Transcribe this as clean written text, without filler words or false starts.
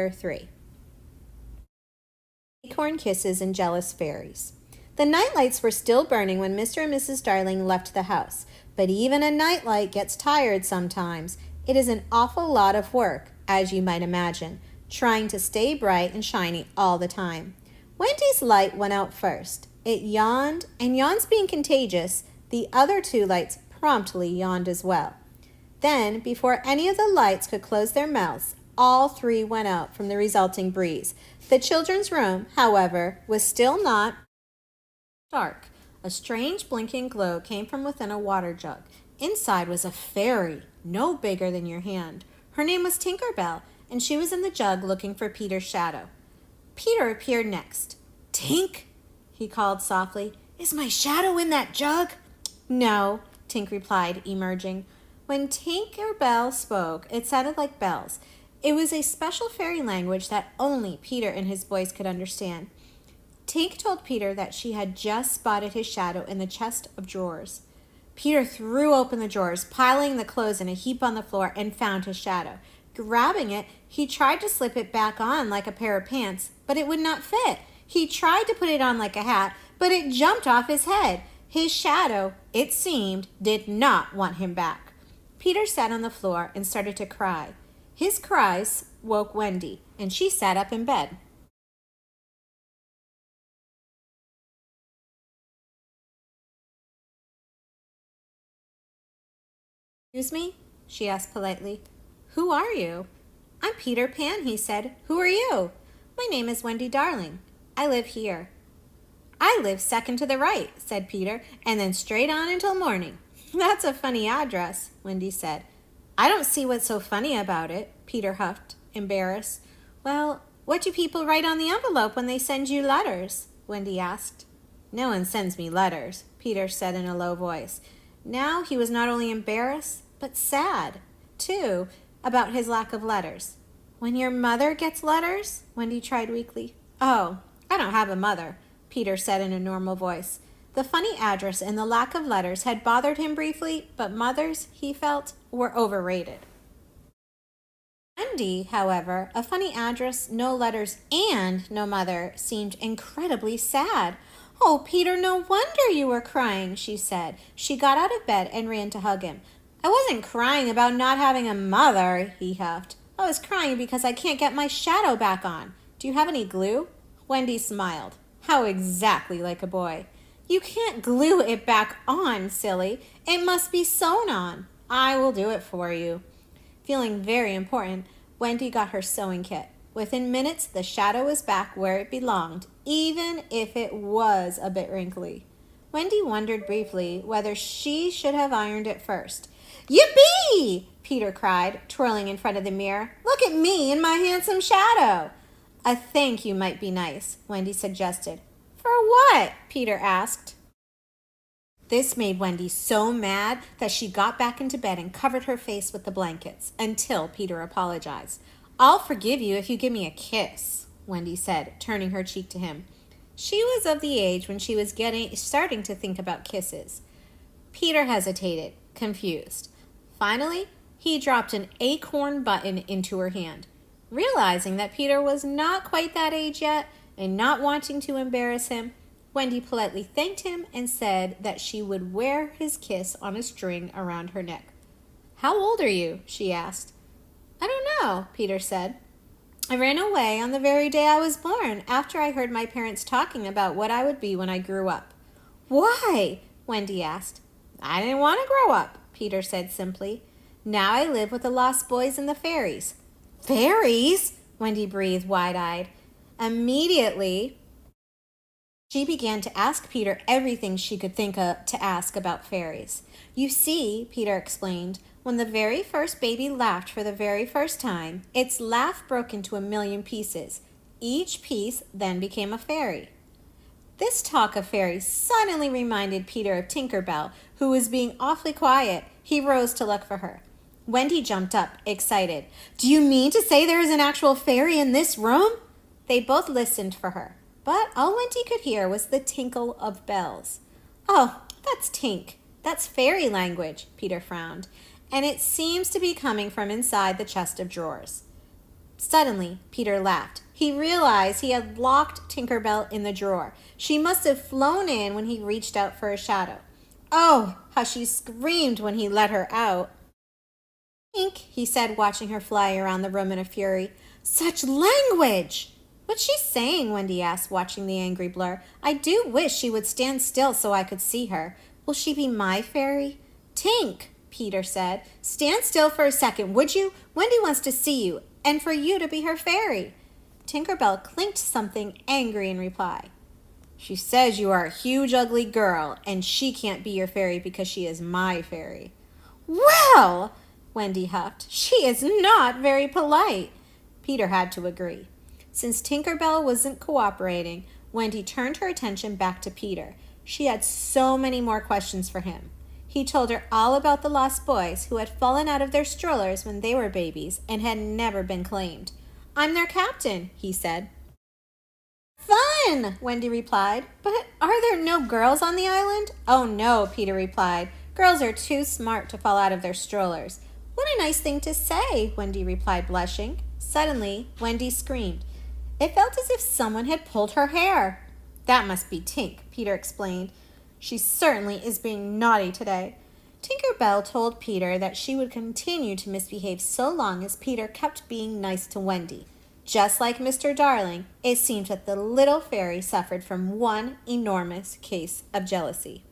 3. Acorn Kisses and Jealous Fairies. The night lights were still burning when Mr. and Mrs. Darling left the house, but even a night light gets tired sometimes. It is an awful lot of work, as you might imagine, trying to stay bright and shiny all the time. Wendy's light went out first. It yawned, and yawns being contagious, the other 2 lights promptly yawned as well. Then, before any of the lights could close their mouths, all 3 went out from the resulting breeze. The children's room, however, was still not dark. A strange blinking glow came from within a water jug. Inside was a fairy, no bigger than your hand. Her name was Tinker Bell, and she was in the jug looking for Peter's shadow. Peter appeared next. "Tink," he called softly, "is my shadow in that jug?" "No," Tink replied, emerging. When Tinker Bell spoke, it sounded like bells. It was a special fairy language that only Peter and his boys could understand. Tink told Peter that she had just spotted his shadow in the chest of drawers. Peter threw open the drawers, piling the clothes in a heap on the floor, and found his shadow. Grabbing it, he tried to slip it back on like a pair of pants, but it would not fit. He tried to put it on like a hat, but it jumped off his head. His shadow, it seemed, did not want him back. Peter sat on the floor and started to cry. His cries woke Wendy, and she sat up in bed. "Excuse me?" she asked politely. "Who are you?" "I'm Peter Pan," he said. "Who are you?" "My name is Wendy Darling. I live here." "I live second to the right," said Peter, "and then straight on until morning." "That's a funny address," Wendy said. "I don't see what's so funny about it," Peter huffed, embarrassed. "Well, what do people write on the envelope when they send you letters?" Wendy asked. "No one sends me letters," Peter said in a low voice. Now he was not only embarrassed, but sad, too, about his lack of letters. "When your mother gets letters?" Wendy tried weakly. "Oh, I don't have a mother," Peter said in a normal voice. The funny address and the lack of letters had bothered him briefly, but mothers, he felt, were overrated. Wendy, however, a funny address, no letters, and no mother, seemed incredibly sad. "Oh, Peter, no wonder you were crying," she said. She got out of bed and ran to hug him. "I wasn't crying about not having a mother," he huffed. "I was crying because I can't get my shadow back on. Do you have any glue?" Wendy smiled. How exactly like a boy. "You can't glue it back on, silly. It must be sewn on. I will do it for you." Feeling very important, Wendy got her sewing kit. Within minutes, the shadow was back where it belonged, even if it was a bit wrinkly. Wendy wondered briefly whether she should have ironed it first. "Yippee!" Peter cried, twirling in front of the mirror. "Look at me and my handsome shadow." "A thank you might be nice," Wendy suggested. "For what?" Peter asked. This made Wendy so mad that she got back into bed and covered her face with the blankets until Peter apologized. "I'll forgive you if you give me a kiss," Wendy said, turning her cheek to him. She was of the age when she was starting to think about kisses. Peter hesitated, confused. Finally, he dropped an acorn button into her hand. Realizing that Peter was not quite that age yet and not wanting to embarrass him, Wendy politely thanked him and said that she would wear his kiss on a string around her neck. "How old are you?" she asked. "I don't know," Peter said. "I ran away on the very day I was born after I heard my parents talking about what I would be when I grew up." "Why?" Wendy asked. "I didn't want to grow up," Peter said simply. "Now I live with the lost boys and the fairies." "Fairies?" Wendy breathed wide-eyed. Immediately, she began to ask Peter everything she could think of to ask about fairies. "You see," Peter explained, "when the very first baby laughed for the very first time, its laugh broke into 1,000,000 pieces. Each piece then became a fairy." This talk of fairies suddenly reminded Peter of Tinker Bell, who was being awfully quiet. He rose to look for her. Wendy jumped up, excited. "Do you mean to say there is an actual fairy in this room?" They both listened for her, but all Wendy could hear was the tinkle of bells. "Oh, that's Tink. That's fairy language," Peter frowned, "and it seems to be coming from inside the chest of drawers." Suddenly, Peter laughed. He realized he had locked Tinker Bell in the drawer. She must have flown in when he reached out for a shadow. Oh, how she screamed when he let her out. Tink, he said, watching her fly around the room in a fury. Such language! What's she saying? Wendy asked, watching the angry blur. I do wish she would stand still so I could see her. Will she be my fairy? Tink, Peter said. Stand still for a second, would you? Wendy wants to see you, and for you to be her fairy. Tinker Bell clinked something angry in reply. She says you are a huge, ugly girl, and she can't be your fairy because she is my fairy. Well, Wendy huffed, she is not very polite. Peter had to agree. Since Tinker Bell wasn't cooperating, Wendy turned her attention back to Peter. She had so many more questions for him. He told her all about the lost boys who had fallen out of their strollers when they were babies and had never been claimed. I'm their captain, he said. Fun, Wendy replied. But are there no girls on the island? Oh no, Peter replied. Girls are too smart to fall out of their strollers. What a nice thing to say, Wendy replied, blushing. Suddenly, Wendy screamed. It felt as if someone had pulled her hair. That must be Tink, Peter explained. She certainly is being naughty today. Tinker Bell told Peter that she would continue to misbehave so long as Peter kept being nice to Wendy. Just like Mr. Darling, it seemed that the little fairy suffered from one enormous case of jealousy.